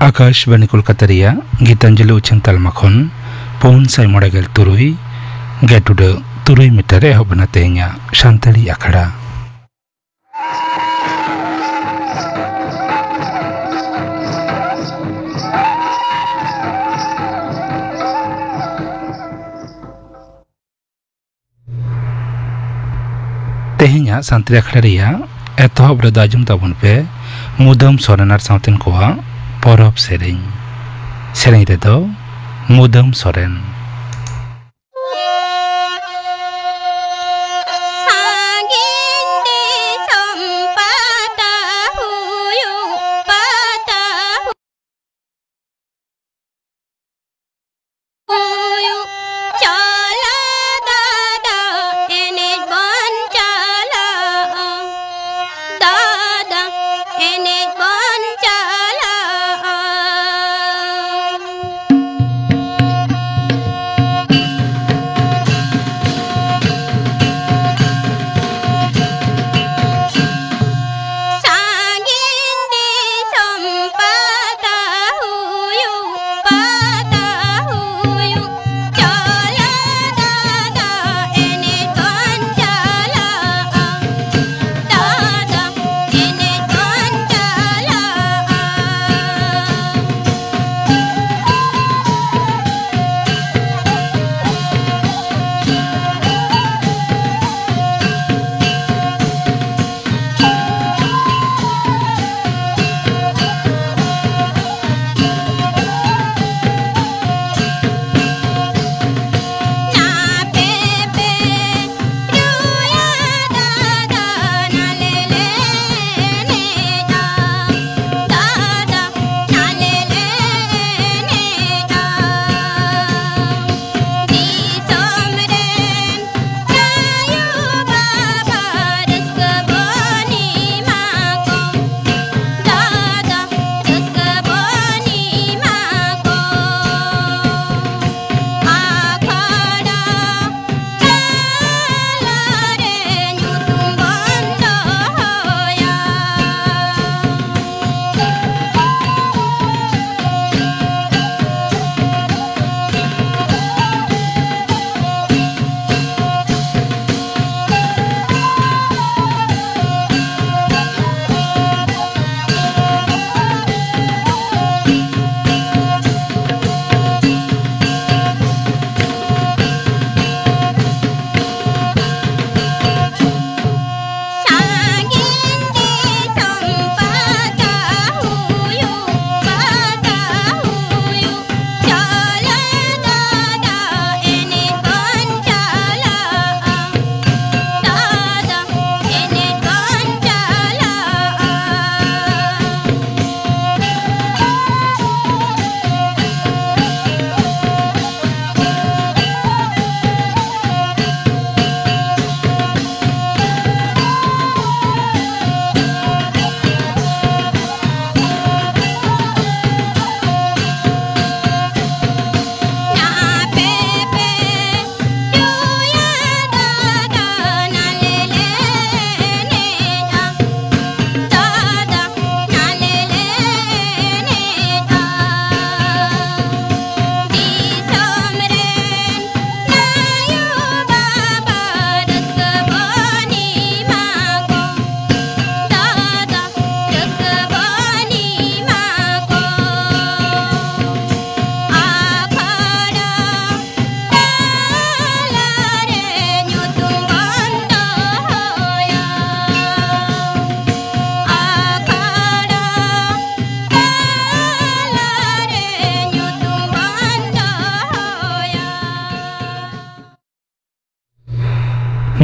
आकाशवाणी कोलकाता गीतांजलि उछन तालमाखन पौन साई मोड़गल तुरुई गेटुड तुरुई मीटर एहबना तेहኛ शांतड़ी आखड़ा तेहኛ शांतड़ी आखड़ा एतहब रे दाजुम ताबन पे मुदम सोरेनार सावतेन कोआ परब सेरें रे दो मुदम सोरेन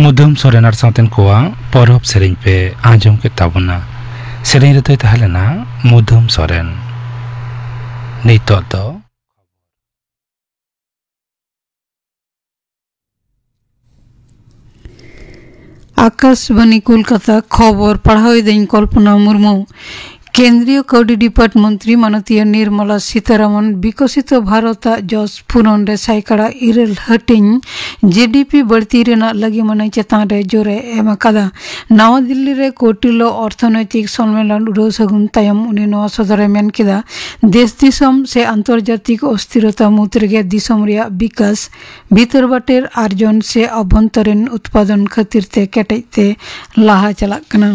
मुदम सोरेनार सावतेन कोआ परब सेरें पे आंजम के ताबना सेरें रे तहलेना मुदम सोरेन नितो दो आकाशवाणी कोलकाता खबर पढ़ाई दिन कल्पना मुर्मू केंद्रीय कौडी डिपार्ट मंत्री माननीय निर्मला सीतारमण विकसित भारत जस पूरण रे साइकड़ा इरल हटिंग जीडीपी बढ़ती रेना लगी मन चेतान रे जोरे एम अकादा नवा दिल्ली रे कोटिलो अर्थनैतिक सम्मेलन उड़ो सगुन तायम उनी नवा सदरे मेन किदा देश दिसम से अंतर्जातिक अस्थिरता मुद्रगे दिसम रिया विकास भीतर बाटेर आर्जन से अभ्यंतरीण उत्पादन खातिर ते केटेते लाहा चलाक कना।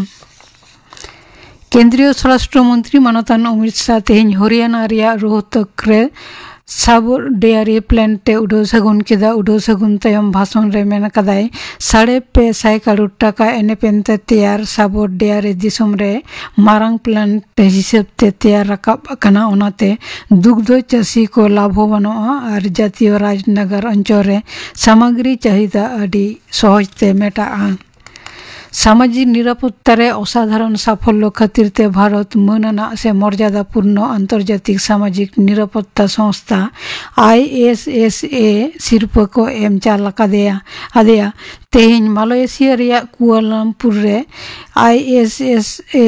केंद्रीय स्वराष्ट्र मंत्री मानतान अमित शाह तेहन हरियाणा रिया रोहतक रे साबर डेयरी प्लांट ते उड़ो सगुन किदा उड़ो सगुन तायम भाषण रे मेन कदाय 550 करोड़ टाका एनेपेनते तैयार साबर डेयरी दिसम रे मारंग प्लांट हिसाब ते तैयार रकाब कना ओनाते दुग्ध चाषी को लाभवानोआ और जातीय राजनगर अंचल रे सामग्री चाहिदा अडी सहजते मेटाआ। सामाजिक निरापत्तार असाधारण साफल्य खातिर ते भारत मानना से मर्यादापूर्ण अंतर्जातिक सामाजिक निरापत्ता संस्था ISSA सिर्फ को एम चालका दिया तेहन मालयेशिया रिया कुआलालंपुर रे ISSA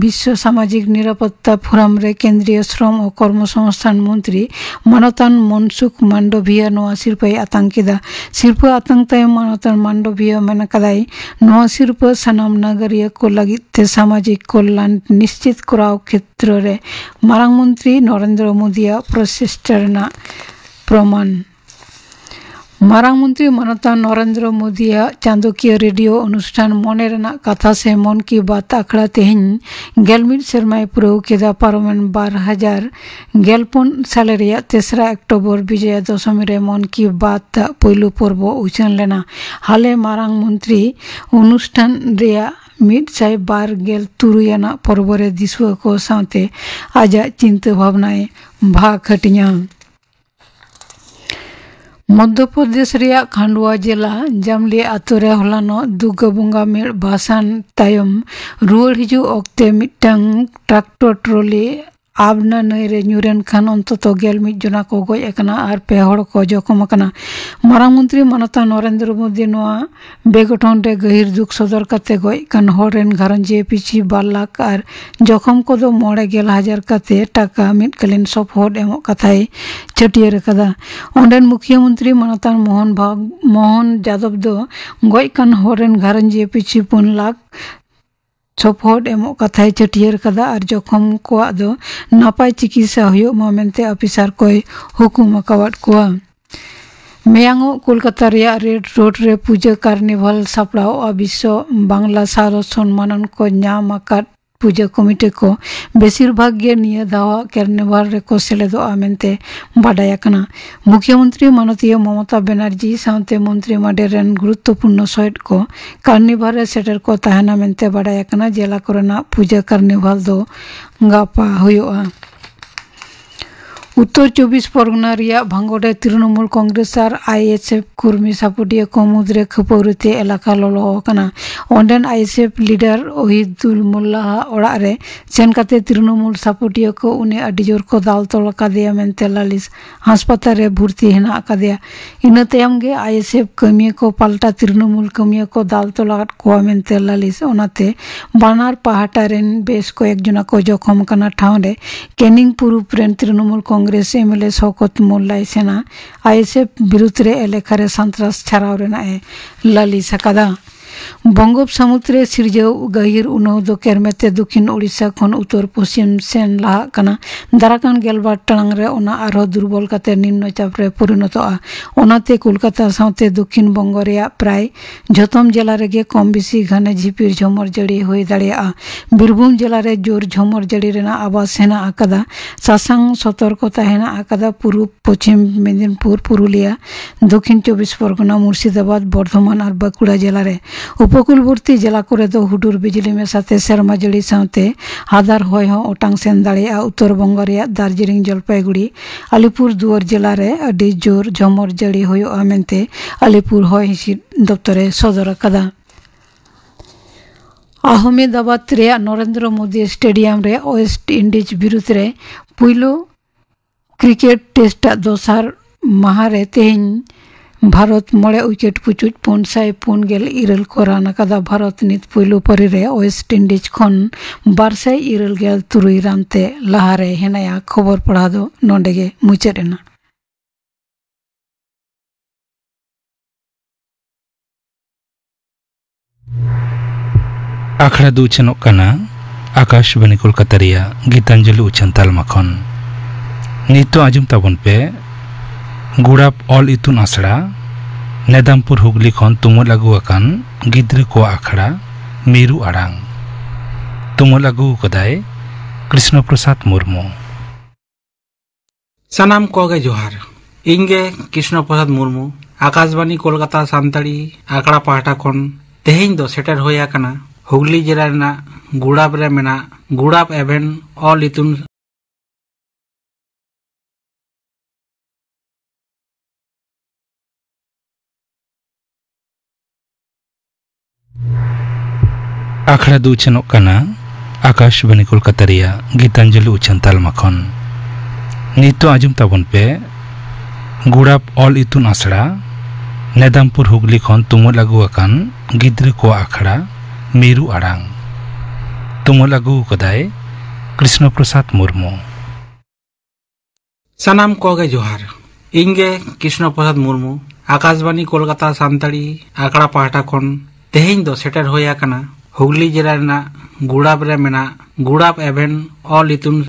विश्व सामाजिक निरापत्ता फोरम रे केंद्रीय श्रम और कर्मसंस्थान मंत्री मानतान मनसुख मांडविया नोआ सिरपै आतंकिदा सिरप आतंकताय मानतान मांडविया मन कदाई नोआ सिरप सनाम नागरिक को लगिते सामाजिक कल्याण निश्चित कराव क्षेत्र रे मारांग मंत्री नरेंद्र मोदी प्रचेष्टारना प्रमाण। मारांग मंत्री मानता नरेंद्र मोदी चांदोकिया रेडियो अनुष्ठान मनेरना कथा से मन की बात आखड़ा तेहन गेलमिट शर्माए पुरव केदा पारमेन 2014 साल रिया 3 अक्टोबर विजया दशमी रे मन की बात पहिलो पर्व उछन लेना हाले मारांग मंत्री अनुष्ठान रिया 112 पर्वरे दिसुआ को साथे आजा चिंता भावनाएं भाग हटिया। मध्य प्रदेश रिया खांडवा जिला जामली आतुरे हलानो दुर्गा बंगा मेड़ भाषण तायम रुआड़ हिजू ओक्ते मिटंग ट्रैक्टर ट्रॉली आबना नई रे न्यूरेन खान अंततो 11 जना को गoj एकना और 2 हड़ को जखम एकना। मारांग मंत्री मानता नरेंद्र मोदी नोआ बेगठन रे गहिर दुख सदर कते गoj कान हड़ रेन घरंजे पिछि 2 लाख और जखम को दो 9,000 कते टाका मिटकलिन सपोर्ट एमो कथाय छटियर कदा। ओंडेन मुख्यमंत्री मानता मोहन यादव दो गoj कान हड़ रेन घरंजे पिछि 5 लाख सपोर्ट एमो कथाय छटियर कदा और जखम को दो नापाय चिकित्सा हुयो मेनते अफिसार कोई हुकुम अकावट को। मेयांगो कोलकाता रिया रेड रोड रे पूजा कार्निवल सापड़ाव विश्व बांग्ला सारद सम्मानन को नाम आकाद पूजा कमिटी को बेसिर भाग गे निया दावा कार्निवल रे को सेलेदो मेनते बाडाय कना। मुख्यमंत्री माननीय ममता बनर्जी साथे मंत्री माडेरेन गुरुत्वपूर्ण सहित को कार्निवल रे सेटर को तहना मेनते बाडाय कना। जिला कोरोना पूजा कार्निवल दो गापा हुयोआ। उत्तर 24 परगना रिया भांगोड़े तृणमूल कांग्रेस और ISF कर्मी सापटिया को मुद्रे खपौरते एलाका ललो कना। ओंडेन ISF लीडर ओहिदुल मुल्लाह ओड़ा रे सेन काते तृणमूल सापटिया को उन्हें अडी जोर को दाल तोल कादिया मेनते लालिस हासपाताल रे भर्ती हेना कादिया। इना तायम गे ISF कमिया को पाल्टा तृणमूल कमिया को दाल तोल को मेनते लालिस ओनाते बानार पहाटा रेन बेस को एक जना को जखम कना ठावरे केनिंग पुरुप रेन तृणमूल कांग्रेस MLA शौकत मोल्ला सेना ISF विरुद्ध रे एलेखारे सन्त्रास छाड़ाव रेना लालिस कदा। बंगोपसामुद्रे सिरजाव गहिर उनौदो केरमेते दक्षिण ओडिशा खन उत्तर पश्चिम सेन लाहा कना। दाराकान 12 टांग रे ओना आरो दुर्बल काते निम्न चाप रे परिणतआ। ओनाते कोलकाता साथे दक्षिण बंग रिया प्राय झतम जिला रेगे कम बेसी घने झिपिर झमर जड़ी होई दाड़िया। बीरभूम जिला रे जोर झमर जड़ी रेना आवाज हेना आकादा। सासांग सतर्कता हेना आकादा। पूर्व पश्चिम मेदिनीपुर पुरुलिया दक्षिण 24 परगना मुर्शिदाबाद बर्धमान और बांकुड़ा जिला रे उपकूलवर्ती जिला को हुडुर बिजली में साथे सेरमा जड़ी साथे हादार होय हो ओटांग सेन दाड़िया। उत्तर बंग रिया दार्जिलिंग जलपाईगुड़ी अलीपुर दुआर जिला रे अडी जोर झमर जड़ी होयो मेनते अलीपुर होय हिसिद दफ्तरे सदर कदा। अहमदाबाद रे नरेंद्र मोदी स्टेडियम रे वेस्ट इंडीज विरुद्ध रे पुइलो क्रिकेट टेस्ट दोसार माहारे तेहन भारत 9 उइकेट पुचुज 440 को रान अकादा भारत नित पुइलु परि रे वेस्ट इंडिज खन 273 रानते लाहारे हेनाया खबर पढ़ा दो नोंडेगे मुचेरेना। आखड़ा दो चनों कना आकाशवाणी कोलकाता रिया गीतांजलि उच्चन तालमा खन नितो आजम ताबन पे गुड़ाप ऑल इतुन आसड़ा नेदामपुर हुगली खन तुमुल लागू अकान गिद्र को आखड़ा मेरु आड़ांग तुमुल लागू कदाय कृष्ण प्रसाद मुर्मू। सानाम कोगे जोहार इंगे कृष्ण प्रसाद मुर्मू आकाशवाणी कोलकाता सानताड़ी आकड़ा पाहटा खन तेहेñ दो सेटर होया कना हुगली जिला रेना गुड़ाप रे मेना गुड़ाप एवेन ऑल इतुन आखड़ा दो चनों कना आकाशवाणी कोलकाता रिया गीतांजलि उच्चन तालमा खन नितो आजम ताबन पे गुड़ाप ऑल इतुन आसड़ा नेदामपुर हुगली खन तुमुल लागू अकान गिद्र को आखड़ा मेरु आड़ांग तुमुल लागू कदाय कृष्ण प्रसाद मुर्मू। सानाम कोगे जोहार इंगे कृष्ण प्रसाद मुर्मू आकाशवाणी कोलकाता सानताड़ी आकड़ा पाहटा खन तेहेñ दो सेटर होया कना हुगली जिला रेना गुड़ाप रे मेना गुड़ाप एवेन ऑल इतुन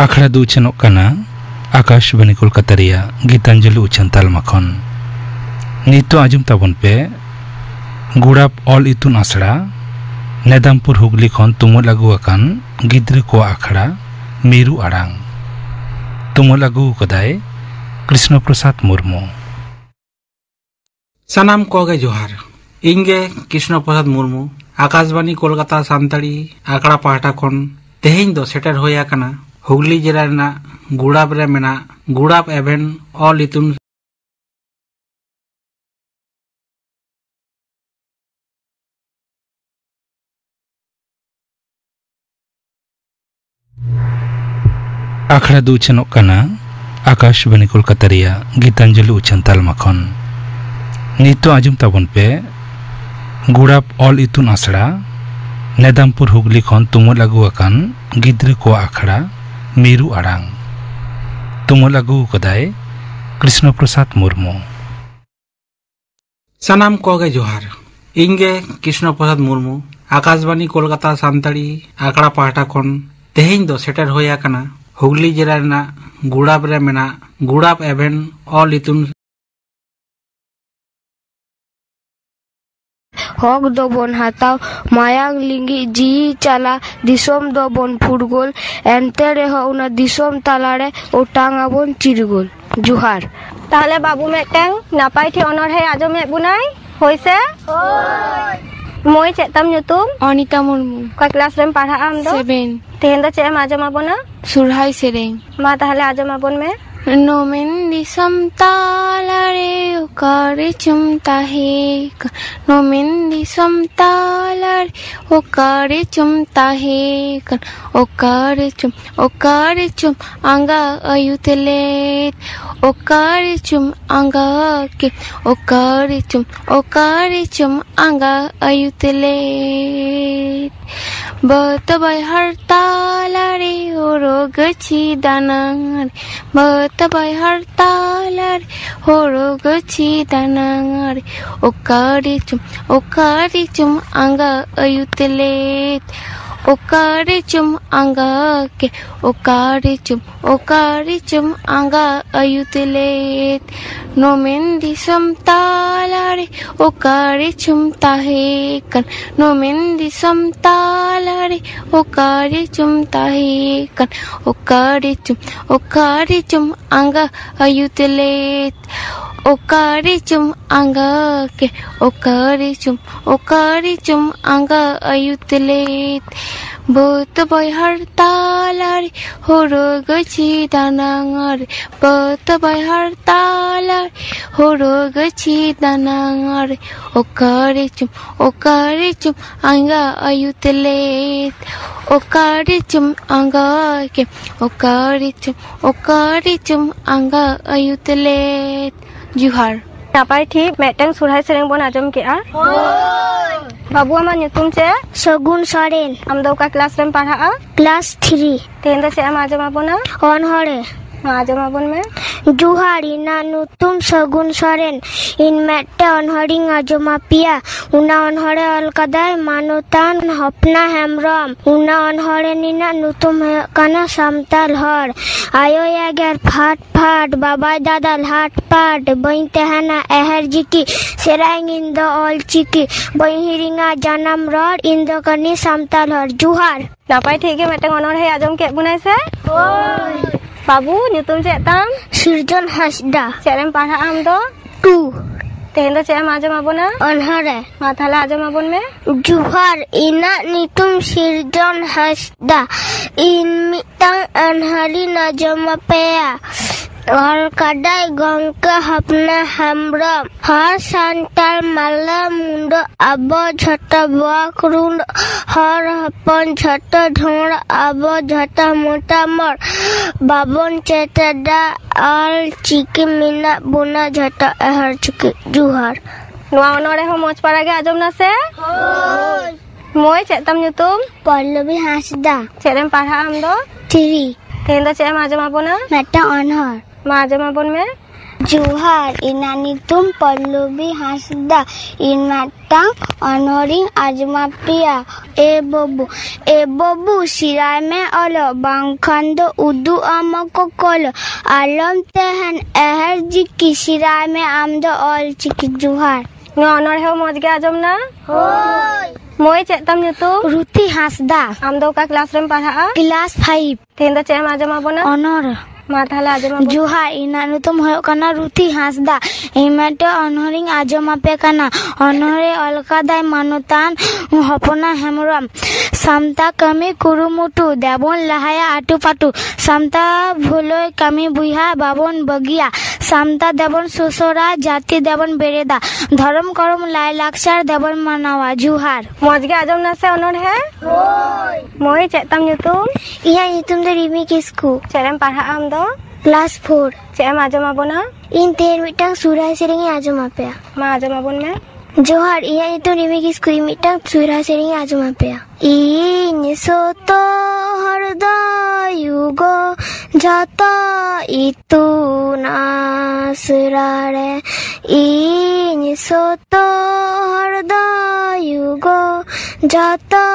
आखड़ा दो चनों कना आकाशवाणी कोलकाता रिया गीतांजलि उच्चन तालमा खन नितो आजम ताबन पे गुड़ाप ऑल इतुन आसड़ा नेदामपुर हुगली खन तुमुल लागू अकान गिद्र को आखड़ा मेरु आड़ांग तुमुल लागू कदाय कृष्ण प्रसाद मुर्मू। सानाम कोगे जोहार इंगे कृष्ण प्रसाद मुर्मू आकाशवाणी कोलकाता सानताड़ी आकड़ा पाहटा खन तेहेñ दो सेटर होया कना हुगली जिला रेना गुड़ाप रे मेना गुड़ाप एवेन ऑल इतुन आखड़ा दो चनों कना आकाशवाणी कोलकाता रिया गीतांजलि उच्चन तालमा खन नितो आजम ताबन पे गुड़ाप ऑल इतुन आसड़ा नेदामपुर हुगली खन तुमुल लागू अकान गिद्र को आखड़ा मेरु आड़ांग तुमुल लागू कदाय कृष्ण प्रसाद मुर्मू। सानाम कोगे जोहार इंगे कृष्ण प्रसाद मुर्मू आकाशवाणी कोलकाता सानताड़ी आकड़ा पाहटा खन तेहेñ दो सेटर होया कना हुगली जिला रेना गुड़ाप रे मेना गुड़ाप एवेन ऑल इतुन हक दो बन हाताव मायांग लिंगी जी चला दिसोम दो बन फुटगोल एंते रेह उना दिसोम तालारे ओटांग आबन चिरगोल जुहार। ताहले बाबू मेटेंग नापाय थी अनरहे आजम हे बुनाई होइसे मोय चेतम nyutum अनिता मुर्मू का क्लास रेम पढ़ा आम दो 7 तेहेñ दो चेम आजम आबोना सुरहाई सेरेंग मा ताहले आजम आबोन में नोमेन दिसम तालारे ओकारे चुमता है नोमेन दिसम तालारे ओकारे चुमता है ओकारे चुम आंगा अयुतलेत ओकारे चुम आंगा के ओकारे चुम आंगा अयुतलेत बतबाय हर तालारे ओरोगची दानार बतबाय हर तालारे ओरोगची दानार ओकारे चुम आंगा अयुतलेत ओकारे चुम आंगा के ओकारे चुम आंगा अयुतलेत नोमेन दिसम तालारे ओकारे चुमता है कन नोमेन दिसम तालारे ओकारे चुमता है कन ओकारे चुम आंगा अयुतलेत ओकारे चुम आंगा के ओकारे चुम आंगा अयुतलेत Both by her talar, Horogachi danangar, both by her talar, Horogachi danangar, Okarichum, Anga ayutelet, Okarichum, Anga ke, Okarichum, Anga ayutelet, Juhar. Napai thi metang surhai sereng bon ajam ke a? Hoi. Babu amar nyutum che? Sagun Soren. Am do ka class rem padha a? Class 3. Tenda che am ajam abona? Onhore. Ajam abon me? Juhari na nutum Sagun Soren. In mette onhoring ajomapia. Una onhore alkadai manutan hopna hemrom. Una onhore nina nutum kana samtal hor. Ayo yager phat babai dadal hat pat. Bain tehana eher jiki. Serang in the all chiki. Bain hiringa janam rod in the kani samtal hor. Juhar. Napai thi ke metang onor hai ajam ke bunai se? Hoi. Babu nyutum che tam? Sirjan Hasda. Che rem padha am do? 2. Tenda che am ajam abona? Onhore. Ma thala ajam abon me? Juhar ina nitum Sirjan Hasda. In mitang anhari najamapea. Al kadai gongka hapna hamram. Har santal mala mundo abo jhata bakrund. Har hapan jhata dhora abo jhata mutamor. Babon chetada al chiki mina buna jhata ahar chiki. Juhar. Noa onore ho moj parage ajam na se? Hoi. Moi che tam nyutum? Pallavi Hasda. Che rem padha am do? 3. Tenda che am ajam abona? Metta onhor. Ma ajam abon me? Juhar inanitum Pallavi Hasda. In matang honoring ajmapia. E bobu sirai me olo bangkhando udu amako kolo. Alam tehen eher jiki sirai me amdo all chiki. Juhar. Noa onor ho moj ge ajam na? Hoi. Moi che tam nyutum? Ruti Hasda. Am do ka class rem padha a? Class 5. Tenda che am ajam abona? Honor. Ma thala ajam abona? Juhar inanutum hoyo kana Ruti Hasda. Imate honoring ajomape kana. Honore alkadai manutan hopona hemram. Samta kami kurumutu devon lahaya atupatu. Samta bhuloi kami buiha babon bagia. Samta devon susora jati devon bereda. Dharam karam lai lakshar devon manawa. Juhar. Moj ge ajam na se onor hai? Hoi. Moi che tam nyutum? Iya nyutum de Rimi Kisku. Che rem padha am do? Class 4. Che am ajam abona? In ter mitang surai serengi ajomapea. Ma ajam abon me? Johar iya itu Rimi Kisku mitang surai serengi ajomapea. In soto harda yugo jata itu nasrare. In soto harda yugo jata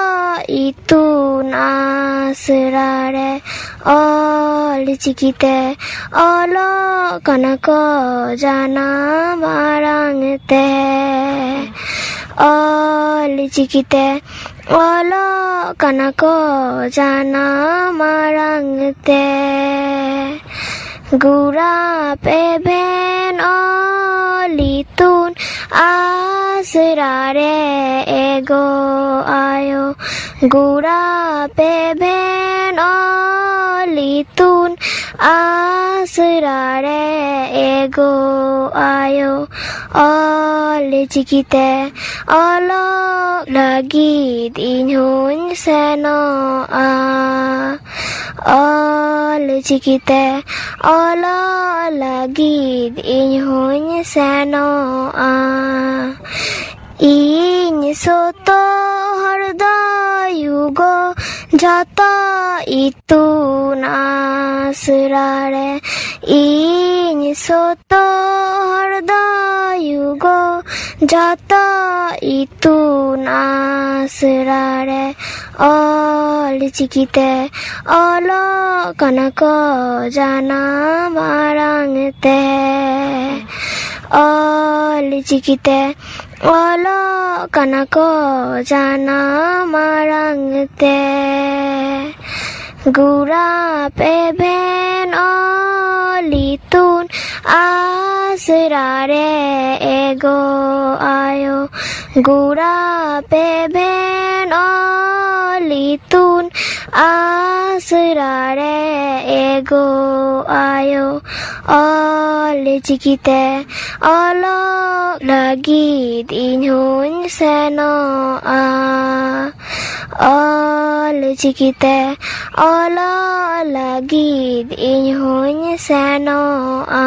itu nasrare. All chikite olo kanako jana marangte. All chikite olo kanako jana marangte. Gura peben olitun asrare ego ayo. Gura peben olitun asrare ego ayo. All chikite olo lagi inyun seno a. All chikite olo lagi inyun seno a. In soto harda yugo jata itu nasrare. In soto harda yugo jata itu nasrare. All chikite olo kanako jana marangte. All chikite olo kanako jana marangte. Gura peben olitun asrare ego ayo. Gura peben olitun आसरा रे एगो आयो all चिकिते alloy लगीद इन्हों सेनो आ all चिकिते alloy लगीद इन्हों सेनो आ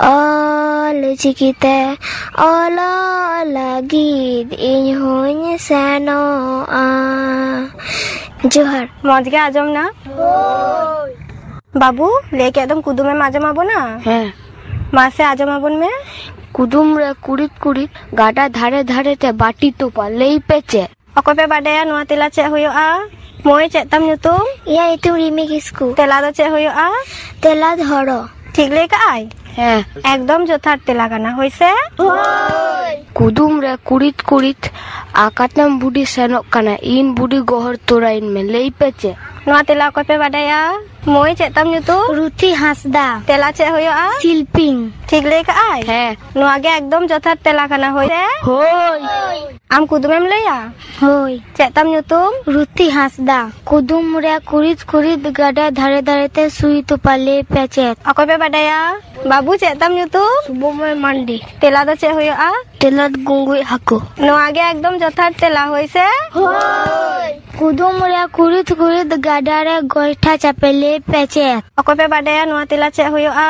all चिकिते alloy लगीद इन्हों सेनो आ जोहर मौज के आजम ना बाबू लेके एकदम कुदुम में आजम आबो ना ᱦᱮᱸ माँ से आजम आबोन में कुदुम रे कुड़ित कुड़ित गाडा धारे धारे ते बाटी टोपा लई पे चे अको पे बाडेया नुआ तेला चे हुयोआ मोय चे तम नुतुम या इतु रिमी किसकु तेला दो चे हुयोआ तेला धरो ठीक ले का आई ᱦᱮᱸ एकदम जोथार तेला गाना होइसे कुदुम रे कुड़ित कुड़ित आकातम बुडी सेनोक काना इन बुडी गोहर तोराइन में लई पे चे नुआ तेला अको पे बाडेया मोय चे तम नुतुम रुथि हासदा तेला चे हुयोआ शिल्पिंग ठीक ले का आई ᱦᱮᱸ नुआ गे एकदम जोथार तेला गाना होइसे होय आम कुदुमेम लैया होय चे तम नुतुम रुथि हासदा कुदुम रे कुरित कुरित गाडा धारे धारे ते सुई तो पाले पेचेत अको पे बाडेया बाबू चे तम नुतुम सुबोमय मंडी तेला दो चे हुयोआ तेलत गुंगुई हाको नुआ गे एकदम जोथार तेला होइसे कुदुम रे कुरित कुरित गाडा रे गोइठा चापेले पेचेत अको पे बाडेया नुआ तेला चे हुयोआ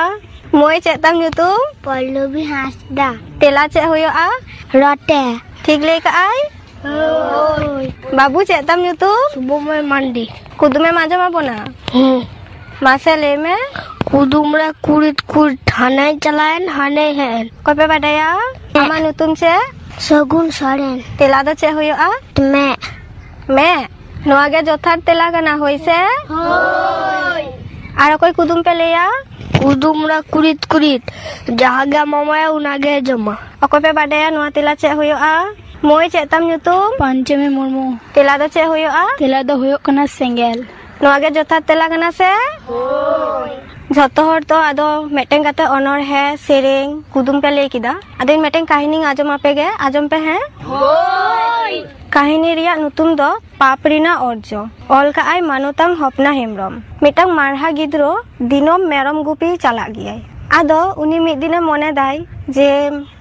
मोय चे तम नुतुम पल्लवी हासदा तेला चे हुयोआ रटे ठीक ले का आई बाबू चे तम नुतुम सुबोमय मंडी कुदुमे माजो माबोना मासे ले में कुदुम रे कुड़ित कुड़ित हाने चलाएन हाने हैं को पे बाडेया आमा नुतुम चे सगुन सरेन तेला दो चे हुयोआ मैं नुआ गे जोथार तेला गाना होइसे आरो कोई कुदुम पे लेया कुदुम रे कुड़ित कुड़ित जहाँ गे मामाया उना गे जमा अको पे बाडेया नुआ तेला चे हुयोआ मोय चे तम नुतुम पंचमी मुर्मू तेला दो चे हुयोआ तेला दो हुयोग कना सेंगेल नुआ गे जोथार तेला गाना से झतो हर तो आदो मेटेंग काते ऑनर है सेरेंग कुदुम पे ले किदा आदो मेटेंग काहिनी आजम आपे गे आजम पे हैं काहिनी रिया नुतुम दो पापरिना अर्जो ऑल का आई मानोतांग हपना हेमरम मिटांग मारहा गिद्रो दिनोम मेरम गुपी चला गियाय आदो उनी मिद दिने मने दाय जे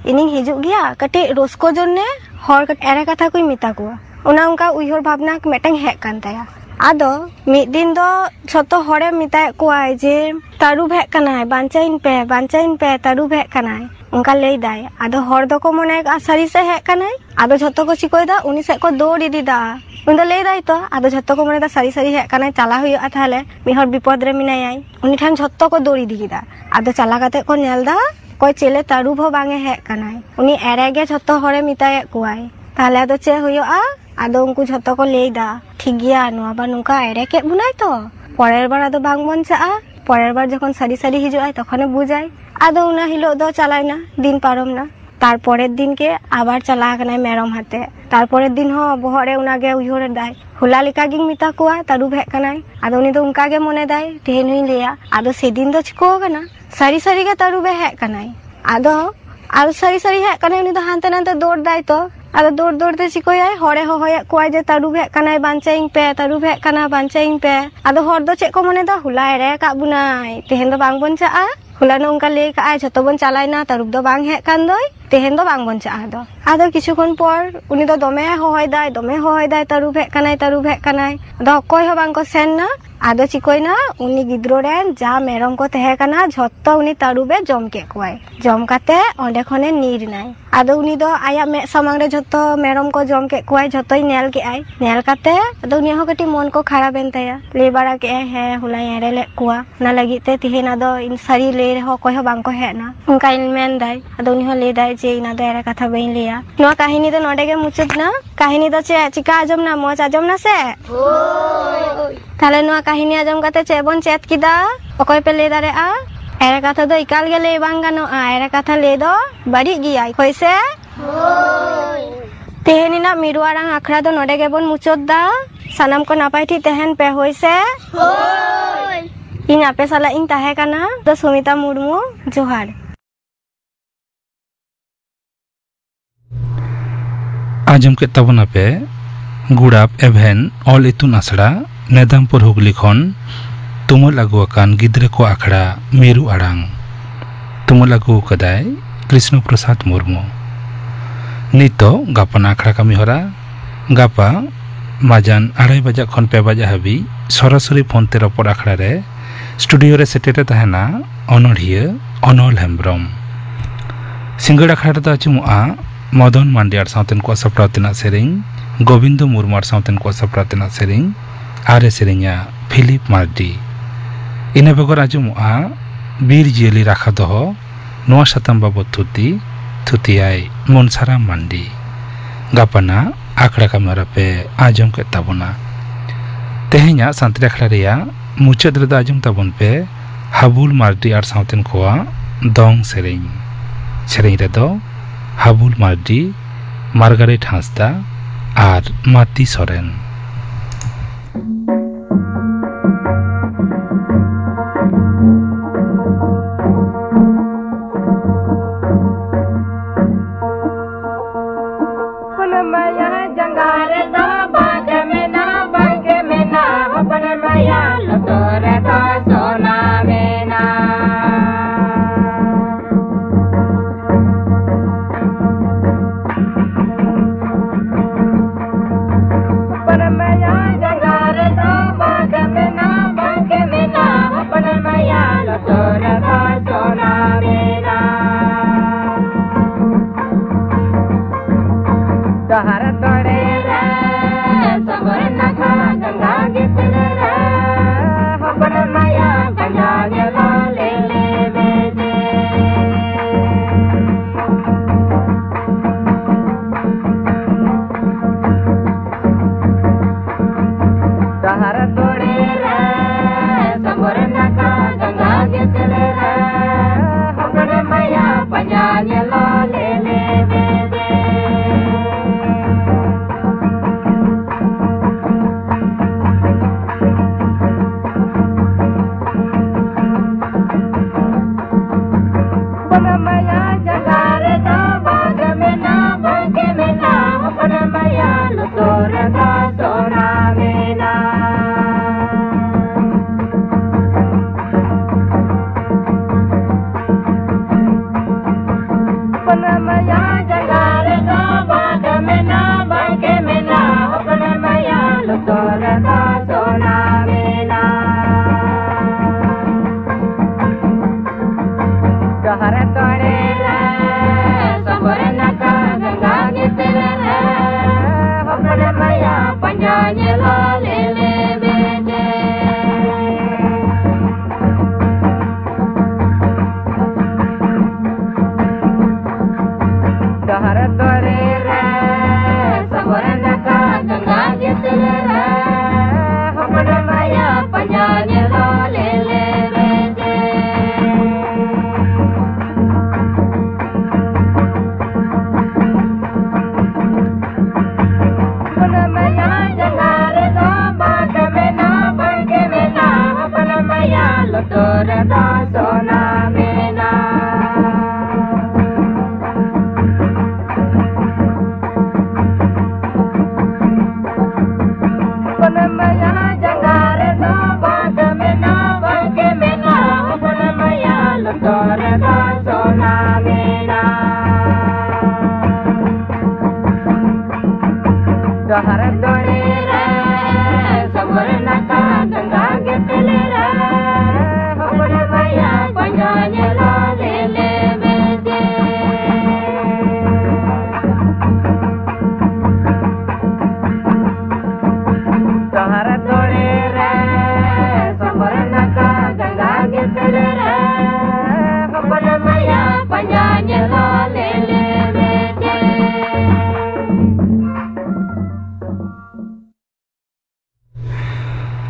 इनिंग हिजुग गिया कटी रोस्को जोन्ने हर एरे कथा कोई मिता को उना उनका उयहर भावना मेटेंग हेक कान ताया आदो मिद दिन दो छोटो हरे मिताय कोआय जे तारुब हेक कानाय बांचाइन पे तारुब हेक कानाय उनका लई दाय आदो हर दो को मने सारी से हेक कानाय आदो झतो को चिकोयदा उनी से को दौड़ इदीदा उन दो लई दाय तो आदो झतो को मने दा सारी सारी हेक कानाय चला हुयो थाले मिहर विपद रे मिनायाय उनी ठान झतो को दौड़ इदीदा आदो चला काते को नेलदा कोई चेले तारुब हो बांगे हेक कानाय उनी एरेगे झतो हरे मिताय कोआय ताले आदो चे हुयोआ आदो उनको झतो को लई दा ठीक गया नुआ बा नुका एरे के बुनाय तो परेर बार आदो बांग बन चा परेर बार जखन सारी सारी हिजुआय तखने बुझाय आदो उना हिलो दो चलायना दिन पारमना तार परेर दिन के आबार चला कनाय मेरम हाते तार परेर दिन हो बहरे उनागे उयहर दाय हुला लेका गिंग मिता कोआ तारुब हेक कानाय आदो उनी दो उनका गे मने दाय तेहेनुई लेया आदो सेदिन दो चिको कना सारी सारी गे तारुबे हेक कानाय आदो आरो सारी सारी हेक कानाय उनी दो हानते नानते दौड़ दाय तो आदो दौड़ दौड़ते चिकोयाय हरे होया कोआय जे तारुब हेक कानाय बांचाइंग पे तारुब हेक काना बांचाइंग पे आदो हर दो चेक को मने दा हुला एरे का बुनाय तेहेन दो बांग बन चा हुला नो उनका ले का झतो बन चालायना तारुब दो बांग हेक कान दोय तेहेन दो बांग बन चा आदो किछुखन पर उनी दो दमे होय दाय तारुब हेक कानाय आदो अकय हो बांग को सेन ना आदो चिकोयना उनी गिद्रो रेन जा मेरम को तहे काना झतो उनी तारुबे जम के कोय जम काते ओंडे खने नीर नाय आदो उनी दो आया मे समांग रे झतो मेरम को जम के कोय झतोय नेल के आय नेल काते आदो उनी हो कटी मन को खराब एन ताया ले बारा के हे हुला एरे ले कोआ ना लगी ते तिहेन आदो इन सारी ले हो कोय हो बांग को हे ना उनका इन मेन दाय आदो उनी हो ले दाय जे इना दो एरे कथा बइन लेया नो काहिनी दो नोडे गे मुचुद ना काहिनी दो चे चिका आजम ना मोज आजम ना से ताले नुआ काहिनी आजम काते चे बन चेत किदा अकय पे ले दारे आ एरे कथा दो इकाल गे ले बांग गानो आ एरे कथा ले दो बड़ी गिया होइसे तेहेनिना मिरुआरांग आखड़ा दो नोडे गे बन मुचोद दा सानाम को नापाय थी तेहेन पे होइसे इन आपे साला इन ताहे काना दो सुमिता मुर्मू जोहार आजम के तबना पे गुड़ाप एभेन ऑल इतुन आसड़ा नेदामपुर हुगली खन तुमुल अगुआकान गिद्रे को आखड़ा मेरु आड़ांग तुमुल अगु कदाय कृष्ण प्रसाद मुर्मू नितो गापन आखड़ा कमी हरा गापा माजान 2:30 बजा खन 5 बजा हाबी सरासरि फोनते रपड़ आखड़ा रे स्टूडियो रे सेटेरे तहना अनढ़िया अनल हेम्ब्रम सिंगड़ आखड़ा रे आचुमुआ मदन मांडियार सावतेन को सप्रावतेना सेरिंग गोविंद मुर्मुआर सावतेन को सप्रावतेना सेरिंग आरे सेरिंगा फिलिप मार्डी इना बेगर आचुमुआ बीर जियली राखा दह नोआ साताम बाबद थुतियाय मनसाराम मांडी गापाना आखड़ा कामरा पे आजम के ताबना तेहेኛ सानतरी आखड़ा रेया मुचाद रे आजम ताबन पे हाबुल मार्डी आर सावतेन कोआ दंग सेरिंग रे दो हाबुल मार्डी मार्गारेट हांसदा आर माती सोरेन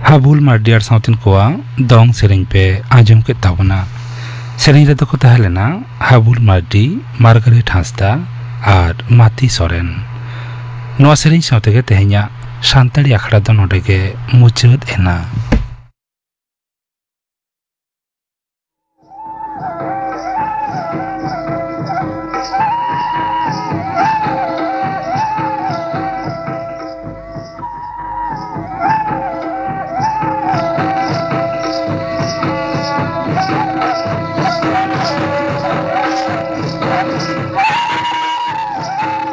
हाबुल मार्डियार सावतिन कोआ दंग सेरिंग पे आजम के ताबना सेरिंग रे दको तहलेना हाबुल मार्डी मार्गारेट हांसदा आर माती सोरेन नोआ सेरिंग सावते के तेहेኛ सानताड़ी आखड़ा दो नोडे के मुचाद एना।